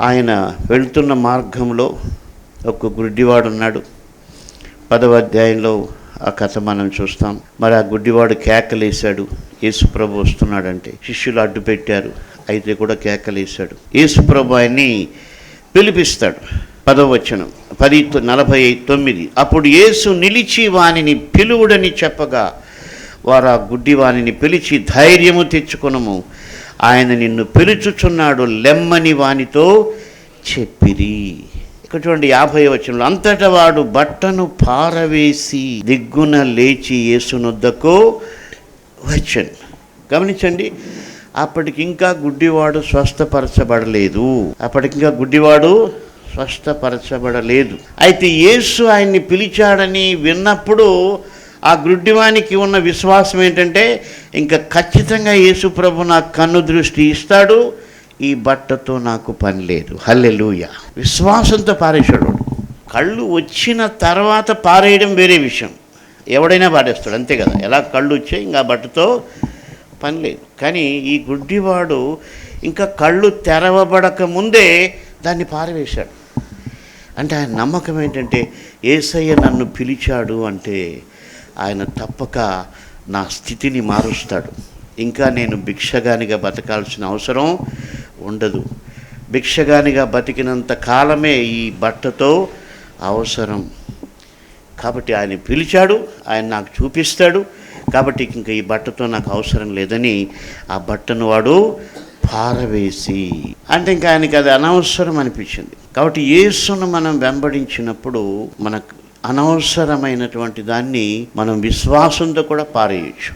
ఆయన వెళ్తున్న మార్గంలో ఒక గుడ్డివాడు ఉన్నాడు. 10వ అధ్యాయంలో ఆ కథ మనం చూస్తాం. మరి ఆ గుడ్డివాడు కేకలేశాడు. యేసుప్రభు వస్తున్నాడంటే శిష్యులు అడ్డు పెట్టారు, అయితే కూడా కేకలేశాడు. యేసుప్రభు ఆయన్ని పిలిపిస్తాడు. 10వ వచనం 10:49. అప్పుడు యేసు నిలిచి వానిని పిలువుడని చెప్పగా వారు ఆ గుడ్డివానిని పిలిచి, ధైర్యము తెచ్చుకొనుము, ఆయన నిన్ను పిలుచుచున్నాడు, లెమ్మని వానితో చెప్పిరి. ఇక్కడ చూడండి 50వ వచనంలో, అంతటా వాడు బట్టను పారవేసి దిగ్గున లేచి యేసునొద్దకు వచ్చెను. గమనించండి, అప్పటికింకా గుడ్డివాడు స్వస్థపరచబడలేదు. అయితే యేసు ఆయన్ని పిలిచాడని విన్నప్పుడు ఆ గుడ్డివానికి ఉన్న విశ్వాసం ఏంటంటే, ఇంకా ఖచ్చితంగా యేసు ప్రభు నాకు కన్ను దృష్టి ఇస్తాడు, ఈ బట్టతో నాకు పని లేదు. హల్లెలూయా. విశ్వాసంతో పారేశాడు. కళ్ళు వచ్చిన తర్వాత పారేయడం వేరే విషయం. ఎవడైనా పారేస్తాడు, అంతే కదా. ఎలా కళ్ళు వచ్చాయి, ఇంకా బట్టతో పని లేదు. కానీ ఈ గుడ్డివాడు ఇంకా కళ్ళు తెరవబడక ముందే దాన్ని పారవేశాడు. అంటే ఆయన నమ్మకం ఏంటంటే, యేసయ్య నన్ను పిలిచాడు అంటే ఆయన తప్పక నా స్థితిని మారుస్తాడు. ఇంకా నేను భిక్షగానిగా బతకాల్సిన అవసరం ఉండదు. భిక్షగానిగా బతికినంత కాలమే ఈ బట్టతో అవసరం. కాబట్టి ఆయన పిలిచాడు, ఆయన నాకు చూపిస్తాడు. కాబట్టి ఇంకా ఈ బట్టతో నాకు అవసరం లేదని ఆ బట్టను వాడు పారవేసి, అంటే ఇంకా ఆయనకి అది అనవసరం అనిపించింది. కాబట్టి యేసును మనం వెంబడించినప్పుడు మనకు అనవసరమైనటువంటి దాన్ని మనం విశ్వాసంతో కూడా పారేయచ్చు.